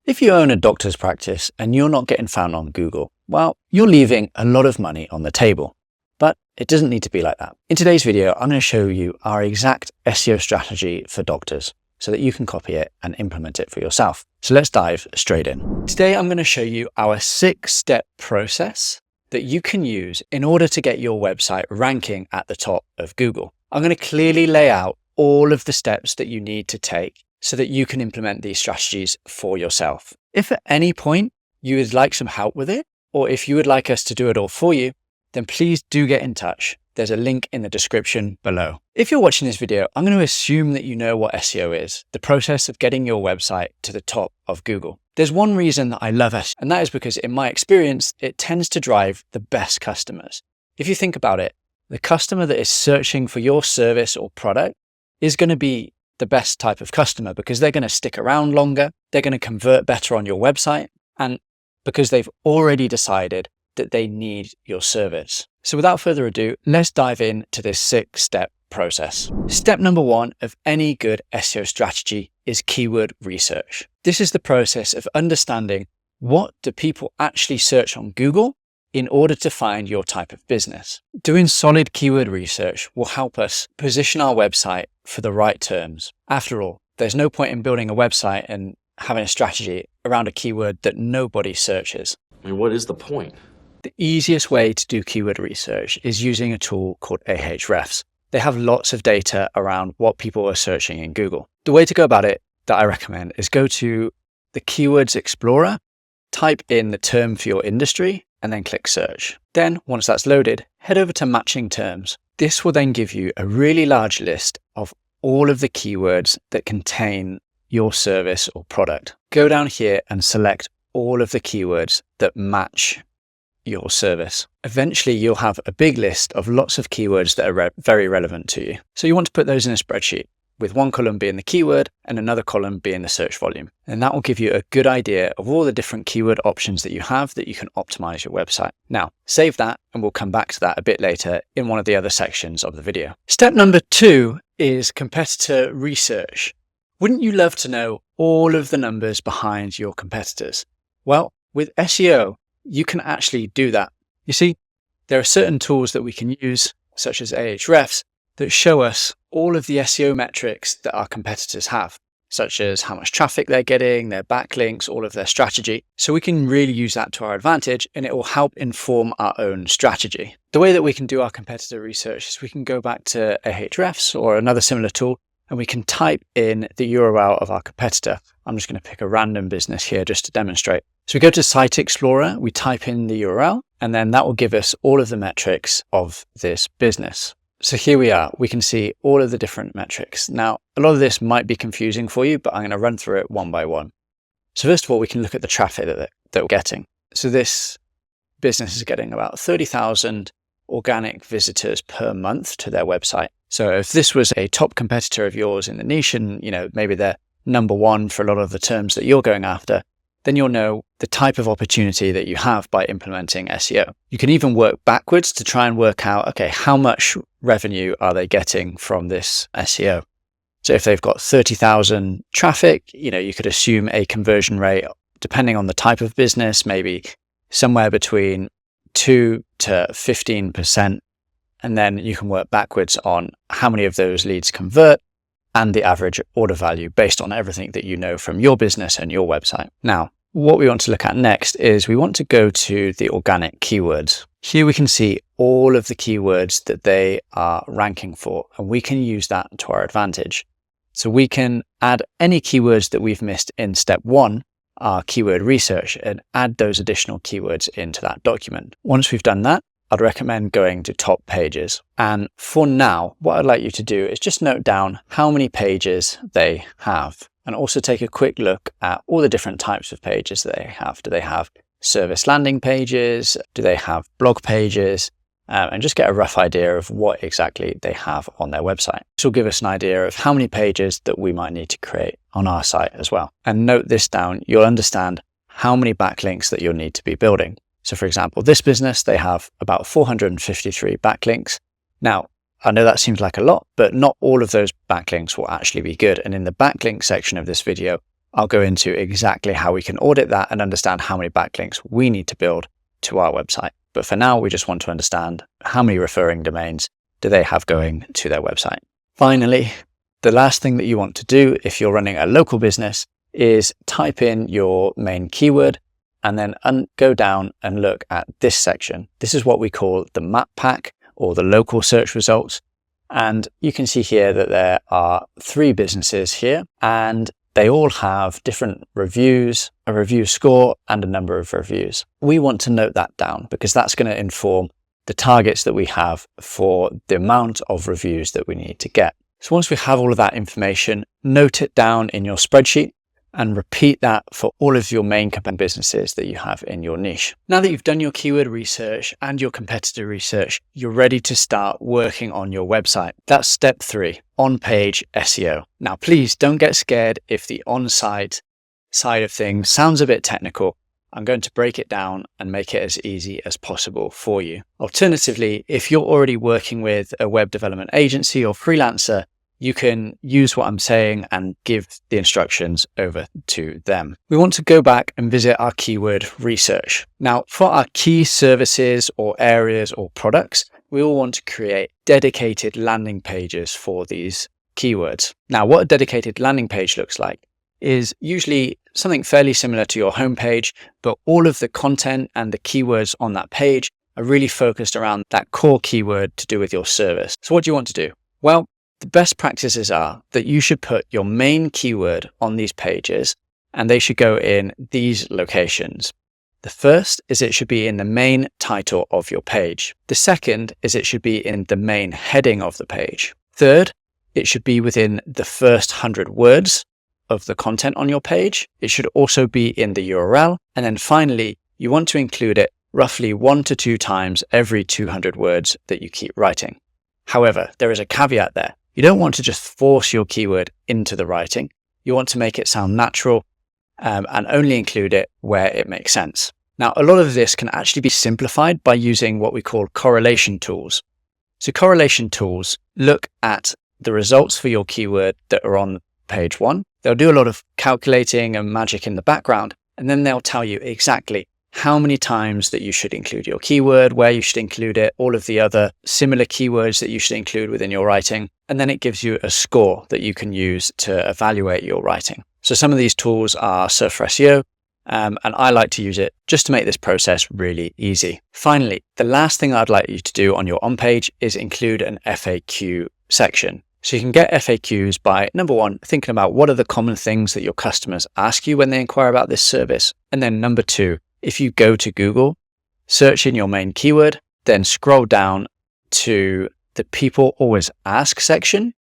If you own a doctor's practice and you're not getting found on Google, well, you're leaving a lot of money on the table. But it doesn't need to be like that. In today's video, I'm going to show you our exact SEO strategy for doctors so that you can copy it and implement it for yourself. So let's dive straight in. Today, I'm going to show you our 6-step process that you can use in order to get your website ranking at the top of Google. I'm going to clearly lay out all of the steps that you need to take so that you can implement these strategies for yourself. If at any point you would like some help with it, or if you would like us to do it all for you, then please do get in touch. There's a link in the description below. If you're watching this video, I'm going to assume that you know what SEO is, the process of getting your website to the top of Google. There's one reason that I love SEO, and that is because in my experience, it tends to drive the best customers. If you think about it, the customer that is searching for your service or product is going to be the best type of customer because they're going to stick around longer, they're going to convert better on your website, and because they've already decided that they need your service. So without further ado, let's dive into this 6-step process. Step number 1 of any good SEO strategy is keyword research. This is the process of understanding what do people actually search on Google in order to find your type of business. Doing solid keyword research will help us position our website for the right terms. After all, there's no point in building a website and having a strategy around a keyword that nobody searches. I mean, what is the point? The easiest way to do keyword research is using a tool called Ahrefs. They have lots of data around what people are searching in Google. The way to go about it that I recommend is go to the Keywords Explorer, type in the term for your industry, and then click search. Then once that's loaded, head over to matching terms. This will then give you a really large list of all of the keywords that contain your service or product. Go down here and select all of the keywords that match your service. Eventually, you'll have a big list of lots of keywords that are very relevant to you. So you want to put those in a spreadsheet, with one column being the keyword and another column being the search volume. And that will give you a good idea of all the different keyword options that you have that you can optimize your website. Now, save that and we'll come back to that a bit later in one of the other sections of the video. Step number 2 is competitor research. Wouldn't you love to know all of the numbers behind your competitors? Well, with SEO, you can actually do that. You see, there are certain tools that we can use, such as Ahrefs, that show us all of the SEO metrics that our competitors have, such as how much traffic they're getting, their backlinks, all of their strategy. So we can really use that to our advantage and it will help inform our own strategy. The way that we can do our competitor research is we can go back to Ahrefs or another similar tool and we can type in the URL of our competitor. I'm just going to pick a random business here just to demonstrate. So we go to Site Explorer, we type in the URL, and then that will give us all of the metrics of this business. So here we are, we can see all of the different metrics. Now, a lot of this might be confusing for you, but I'm going to run through it one by one. So first of all, we can look at the traffic that we're getting. So this business is getting about 30,000 organic visitors per month to their website. So if this was a top competitor of yours in the niche and, maybe they're number 1 for a lot of the terms that you're going after, then you'll know the type of opportunity that you have by implementing SEO. You can even work backwards to try and work out, okay, how much revenue are they getting from this SEO? So if they've got 30,000 traffic, you could assume a conversion rate, depending on the type of business, maybe somewhere between 2 to 15%. And then you can work backwards on how many of those leads convert and the average order value based on everything that you know from your business and your website. Now, what we want to look at next is we want to go to the organic keywords. Here we can see all of the keywords that they are ranking for, and we can use that to our advantage. So we can add any keywords that we've missed in step 1, our keyword research, and add those additional keywords into that document. Once we've done that, I'd recommend going to top pages. And for now, what I'd like you to do is just note down how many pages they have and also take a quick look at all the different types of pages that they have. Do they have service landing pages? Do they have blog pages? And just get a rough idea of what exactly they have on their website. This will give us an idea of how many pages that we might need to create on our site as well. And note this down, you'll understand how many backlinks that you'll need to be building. So for example, this business, they have about 453 backlinks. Now, I know that seems like a lot, but not all of those backlinks will actually be good. And in the backlink section of this video, I'll go into exactly how we can audit that and understand how many backlinks we need to build to our website. But for now, we just want to understand how many referring domains do they have going to their website. Finally, the last thing that you want to do if you're running a local business is type in your main keyword and then go down and look at this section. This is what we call the map pack or the local search results. And you can see here that there are 3 businesses here, and they all have different reviews, a review score, and a number of reviews. We want to note that down because that's going to inform the targets that we have for the amount of reviews that we need to get. So once we have all of that information, note it down in your spreadsheet and repeat that for all of your main businesses that you have in your niche. Now that you've done your keyword research and your competitor research, you're ready to start working on your website. That's step 3, on-page SEO. Now, please don't get scared if the on-site side of things sounds a bit technical. I'm going to break it down and make it as easy as possible for you. Alternatively, if you're already working with a web development agency or freelancer, you can use what I'm saying and give the instructions over to them. We want to go back and visit our keyword research. Now, for our key services or areas or products, we will want to create dedicated landing pages for these keywords. Now, what a dedicated landing page looks like is usually something fairly similar to your homepage, but all of the content and the keywords on that page are really focused around that core keyword to do with your service. So what do you want to do? Well, the best practices are that you should put your main keyword on these pages, and they should go in these locations. The first is it should be in the main title of your page. The second is it should be in the main heading of the page. Third, it should be within the first 100 words of the content on your page. It should also be in the URL. And then finally, you want to include it roughly 1 to 2 times every 200 words that you keep writing. However, there is a caveat there. You don't want to just force your keyword into the writing. You want to make it sound natural and only include it where it makes sense. Now, a lot of this can actually be simplified by using what we call correlation tools. So correlation tools look at the results for your keyword that are on page 1. They'll do a lot of calculating and magic in the background, and then they'll tell you exactly how many times that you should include your keyword, where you should include it, all of the other similar keywords that you should include within your writing. And then it gives you a score that you can use to evaluate your writing. So some of these tools are Surf for SEO, and I like to use it just to make this process really easy. Finally, the last thing I'd like you to do on your on-page is include an FAQ section. So you can get FAQs by, number 1, thinking about what are the common things that your customers ask you when they inquire about this service. And then number 2, if you go to Google, search in your main keyword, then scroll down to the people always ask section.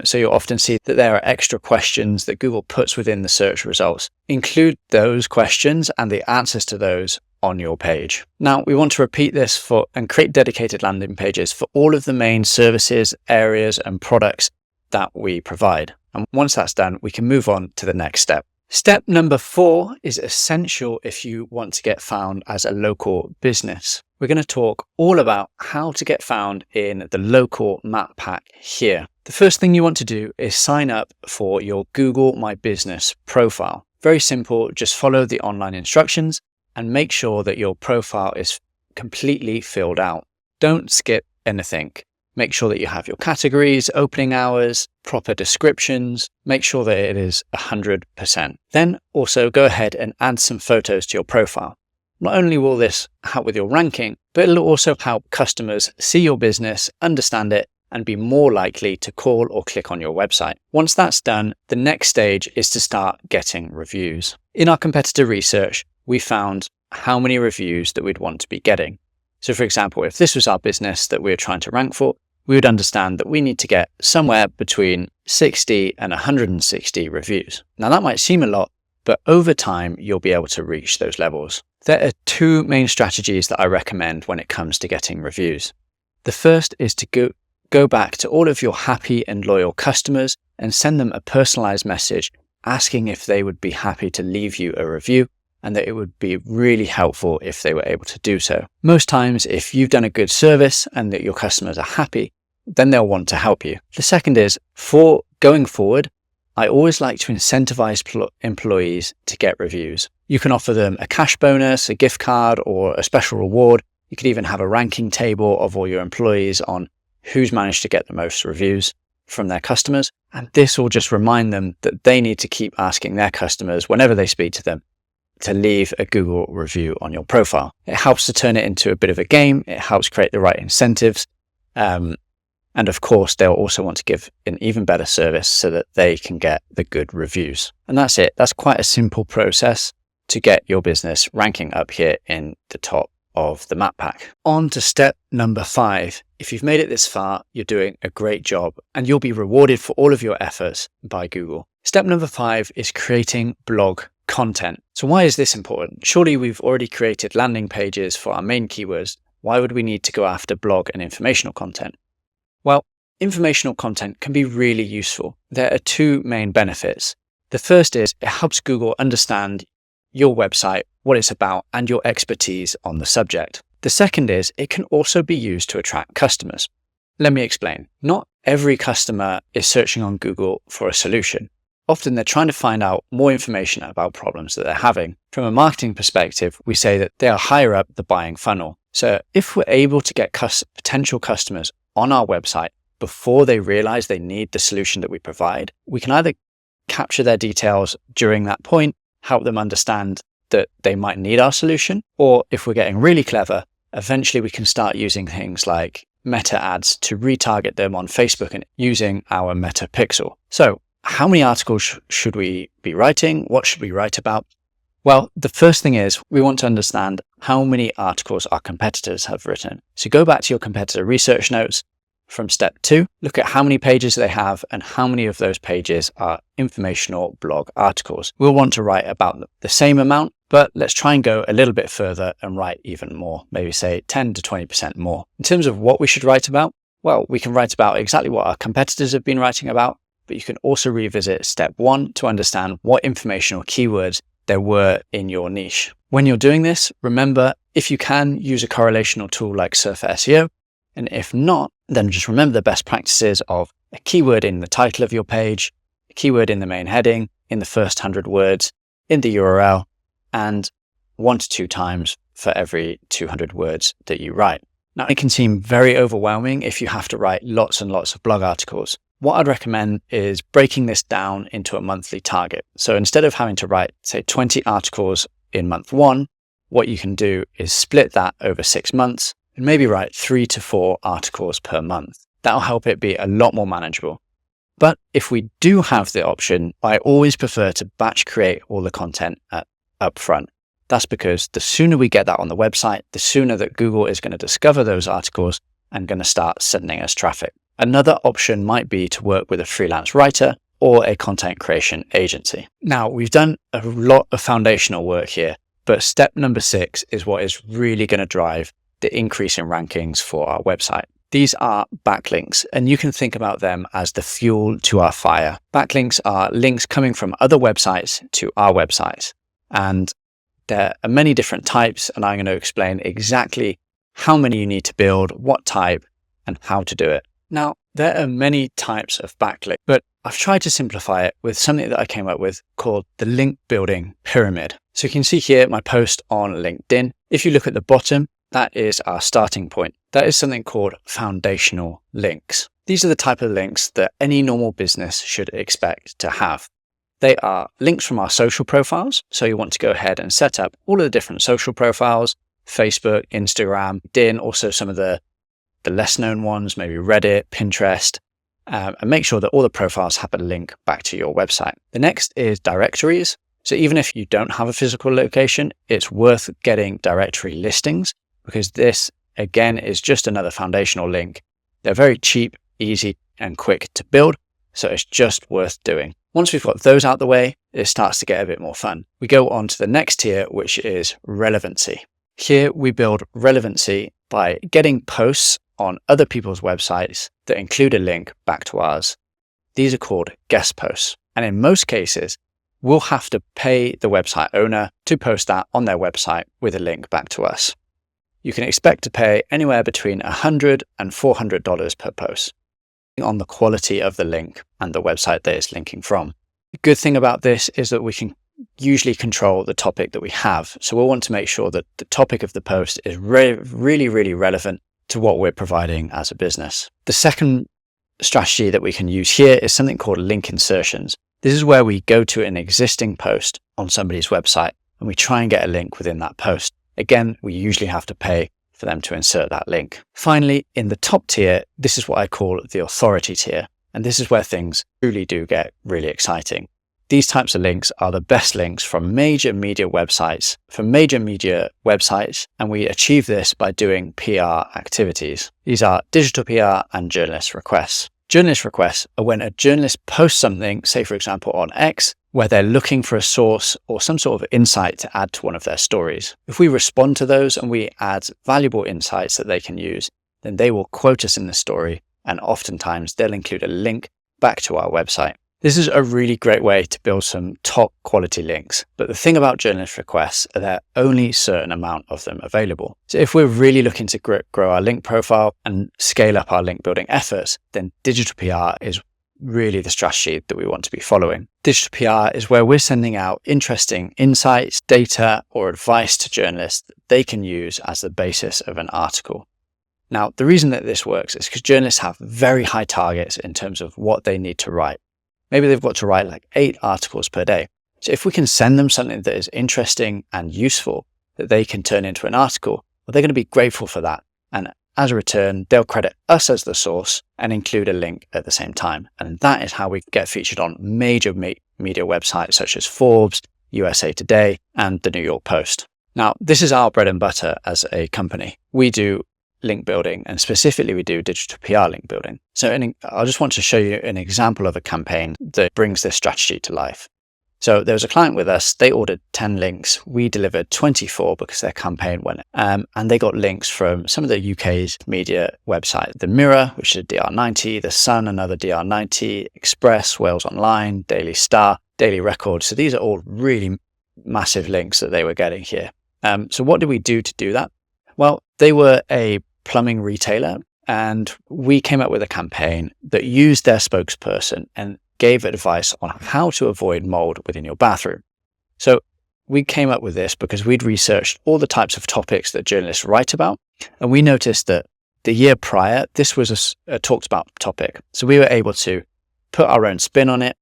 So you'll often see that there are extra questions that Google puts within the search results. Include those questions and the answers to those on your page. Now, we want to repeat this and create dedicated landing pages for all of the main services, areas, and products that we provide. And once that's done, we can move on to the next step. Step number 4 is essential if you want to get found as a local business. We're going to talk all about how to get found in the local map pack here. The first thing you want to do is sign up for your Google My Business profile. Very simple, just follow the online instructions and make sure that your profile is completely filled out. Don't skip anything. Make sure that you have your categories, opening hours, proper descriptions. Make sure that it is 100%. Then also go ahead and add some photos to your profile. Not only will this help with your ranking, but it'll also help customers see your business, understand it, and be more likely to call or click on your website. Once that's done, the next stage is to start getting reviews. In our competitor research, we found how many reviews that we'd want to be getting. So for example, if this was our business that we were trying to rank for, we would understand that we need to get somewhere between 60 and 160 reviews. Now that might seem a lot, but over time, you'll be able to reach those levels. There are 2 main strategies that I recommend when it comes to getting reviews. The first is to go back to all of your happy and loyal customers and send them a personalized message asking if they would be happy to leave you a review, and that it would be really helpful if they were able to do so. Most times, if you've done a good service and that your customers are happy, then they'll want to help you. The second is, for going forward, I always like to incentivize employees to get reviews. You can offer them a cash bonus, a gift card, or a special reward. You could even have a ranking table of all your employees on who's managed to get the most reviews from their customers. And this will just remind them that they need to keep asking their customers whenever they speak to them to leave a Google review on your profile. It helps to turn it into a bit of a game. It helps create the right incentives. And of course, they'll also want to give an even better service so that they can get the good reviews. And that's it. That's quite a simple process to get your business ranking up here in the top of the map pack. On to step number 5. If you've made it this far, you're doing a great job and you'll be rewarded for all of your efforts by Google. Step number 5 is creating blog content. So why is this important? Surely we've already created landing pages for our main keywords. Why would we need to go after blog and informational content? Well, informational content can be really useful. There are 2 main benefits. The first is it helps Google understand your website, what it's about, and your expertise on the subject. The second is it can also be used to attract customers. Let me explain. Not every customer is searching on Google for a solution. Often they're trying to find out more information about problems that they're having. From a marketing perspective, we say that they are higher up the buying funnel. So if we're able to get potential customers on our website before they realize they need the solution that we provide, we can either capture their details during that point, help them understand that they might need our solution, or if we're getting really clever, eventually we can start using things like meta ads to retarget them on Facebook and using our meta pixel. So how many articles should we be writing? What should we write about? Well, the first thing is we want to understand how many articles our competitors have written. So go back to your competitor research notes from step 2, look at how many pages they have and how many of those pages are informational blog articles. We'll want to write about the same amount, but let's try and go a little bit further and write even more, maybe say 10 to 20% more. In terms of what we should write about, well, we can write about exactly what our competitors have been writing about, but you can also revisit step 1 to understand what informational keywords there were in your niche. When you're doing this, remember, if you can, use a correlational tool like Surfer SEO, and if not, then just remember the best practices of a keyword in the title of your page, a keyword in the main heading, in the first 100 words, in the URL, and 1 to 2 times for every 200 words that you write. Now, it can seem very overwhelming if you have to write lots and lots of blog articles. What I'd recommend is breaking this down into a monthly target. So instead of having to write, say, 20 articles in month 1, what you can do is split that over 6 months and maybe write 3 to 4 articles per month. That'll help it be a lot more manageable. But if we do have the option, I always prefer to batch create all the content up front. That's because the sooner we get that on the website, the sooner that Google is going to discover those articles and going to start sending us traffic. Another option might be to work with a freelance writer or a content creation agency. Now, we've done a lot of foundational work here, but step number 6 is what is really going to drive the increase in rankings for our website. These are backlinks, and you can think about them as the fuel to our fire. Backlinks are links coming from other websites to our websites, and there are many different types, and I'm going to explain exactly how many you need to build, what type, and how to do it. Now, there are many types of backlink, but I've tried to simplify it with something that I came up with called the link building pyramid. So you can see here my post on LinkedIn. If you look at the bottom, that is our starting point. That is something called foundational links. These are the type of links that any normal business should expect to have. They are links from our social profiles. So you want to go ahead and set up all of the different social profiles, Facebook, Instagram, LinkedIn, also some of the less known ones, maybe Reddit, Pinterest, and make sure that all the profiles have a link back to your website. The next is directories. So even if you don't have a physical location, it's worth getting directory listings because this, again, is just another foundational link. They're very cheap, easy, and quick to build, so it's just worth doing. Once we've got those out the way, it starts to get a bit more fun. We go on to the next tier, which is relevancy. Here we build relevancy by getting posts on other people's websites that include a link back to ours. These are called guest posts. And in most cases, we'll have to pay the website owner to post that on their website with a link back to us. You can expect to pay anywhere between $100 and $400 per post on the quality of the link and the website that it's linking from. The good thing about this is that we can usually control the topic that we have. So we'll want to make sure that the topic of the post is really, really relevant to what we're providing as a business. The second strategy that we can use here is something called link insertions. This is where we go to an existing post on somebody's website and we try and get a link within that post. Again, we usually have to pay for them to insert that link. Finally, in the top tier, this is what I call the authority tier. And this is where things truly do get really exciting. These types of links are the best links from major media websites, and we achieve this by doing PR activities. These are digital PR and journalist requests. Journalist requests are when a journalist posts something, say for example on X, where they're looking for a source or some sort of insight to add to one of their stories. If we respond to those and we add valuable insights that they can use, then they will quote us in the story, and oftentimes they'll include a link back to our website. This is a really great way to build some top quality links. But the thing about journalist requests are there are only a certain amount of them available. So if we're really looking to grow our link profile and scale up our link building efforts, then digital PR is really the strategy that we want to be following. Digital PR is where we're sending out interesting insights, data, or advice to journalists that they can use as the basis of an article. Now, the reason that this works is because journalists have very high targets in terms of what they need to write. Maybe they've got to write like 8 articles per day. So if we can send them something that is interesting and useful that they can turn into an article, well, they're going to be grateful for that. And as a return, they'll credit us as the source and include a link at the same time. And that is how we get featured on major media websites such as Forbes, USA Today, and the New York Post. Now, this is our bread and butter as a company. We do link building, and specifically we do digital PR link building. So I just want to show you an example of a campaign that brings this strategy to life. So there was a client with us, they ordered 10 links. We delivered 24 because their campaign went, and they got links from some of the UK's media websites. The Mirror, which is a DR90, The Sun, another DR90, Express, Wales Online, Daily Star, Daily Record. So these are all really massive links that they were getting here. So what did we do to do that? Well, they were a plumbing retailer, and we came up with a campaign that used their spokesperson and gave advice on how to avoid mold within your bathroom. So we came up with this because we'd researched all the types of topics that journalists write about, and we noticed that the year prior, this was a talked about topic. So we were able to put our own spin on it,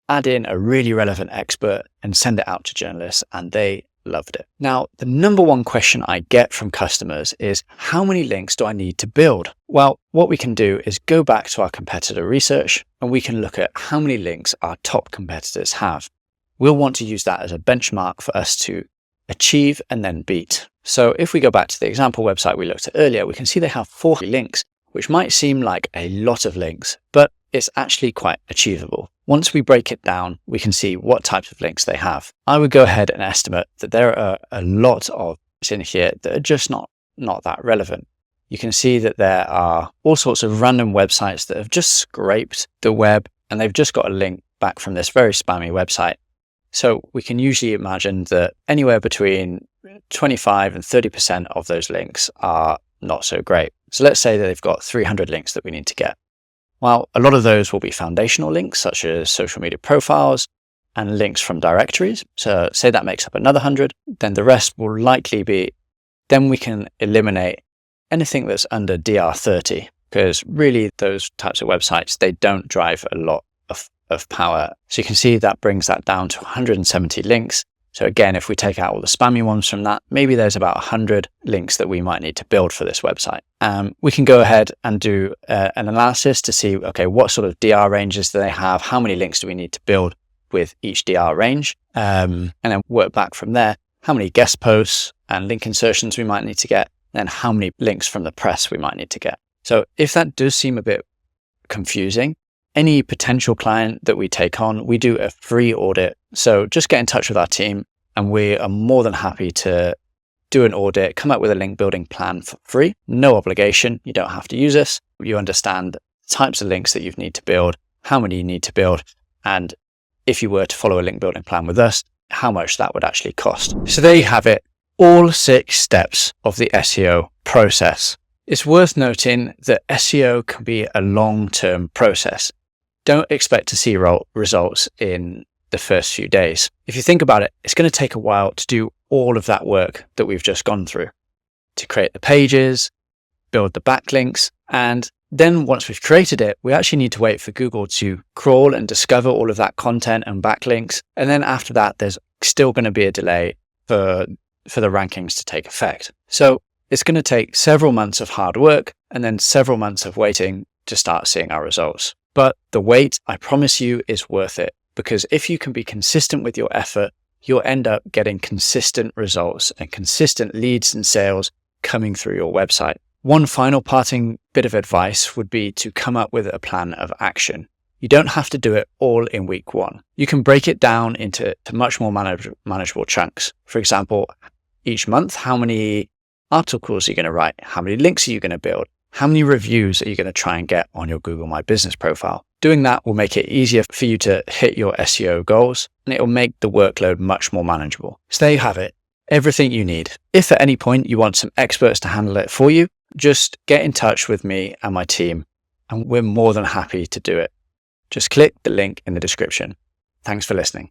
add in a really relevant expert, and send it out to journalists, and they loved it. Now, the number one question I get from customers is, how many links do I need to build? Well, what we can do is go back to our competitor research and we can look at how many links our top competitors have. We'll want to use that as a benchmark for us to achieve and then beat. So if we go back to the example website we looked at earlier, we can see they have 40 links, which might seem like a lot of links, but it's actually quite achievable. Once we break it down, we can see what types of links they have. I would go ahead and estimate that there are a lot of links in here that are just not that relevant. You can see that there are all sorts of random websites that have just scraped the web and they've just got a link back from this very spammy website. So we can usually imagine that anywhere between 25 and 30% of those links are not so great. So let's say that they've got 300 links that we need to get. Well, a lot of those will be foundational links, such as social media profiles and links from directories. So say that makes up another 100, then the rest will likely be, then we can eliminate anything that's under DR30, because really those types of websites, they don't drive a lot of power. So you can see that brings that down to 170 links. So again, if we take out all the spammy ones from that, maybe there's about 100 links that we might need to build for this website. We can go ahead and do an analysis to see, okay, what sort of DR ranges do they have? How many links do we need to build with each DR range? And then work back from there, how many guest posts and link insertions we might need to get, and how many links from the press we might need to get. So if that does seem a bit confusing, any potential client that we take on, we do a free audit. So just get in touch with our team and we are more than happy to do an audit, come up with a link building plan for free, no obligation. You don't have to use us. You understand the types of links that you need to build, how many you need to build, and if you were to follow a link building plan with us, how much that would actually cost. So there you have it, all 6 steps of the SEO process. It's worth noting that SEO can be a long-term process. Don't expect to see results in the first few days. If you think about it, it's going to take a while to do all of that work that we've just gone through, to create the pages, build the backlinks, and then once we've created it, we actually need to wait for Google to crawl and discover all of that content and backlinks. And then after that, there's still going to be a delay for the rankings to take effect. So it's going to take several months of hard work and then several months of waiting to start seeing our results. But the wait, I promise you, is worth it, because if you can be consistent with your effort, you'll end up getting consistent results and consistent leads and sales coming through your website. One final parting bit of advice would be to come up with a plan of action. You don't have to do it all in week 1. You can break it down into much more manageable chunks. For example, each month, how many articles are you going to write? How many links are you going to build? How many reviews are you going to try and get on your Google My Business profile? Doing that will make it easier for you to hit your SEO goals, and it will make the workload much more manageable. So there you have it, everything you need. If at any point you want some experts to handle it for you, just get in touch with me and my team, and we're more than happy to do it. Just click the link in the description. Thanks for listening.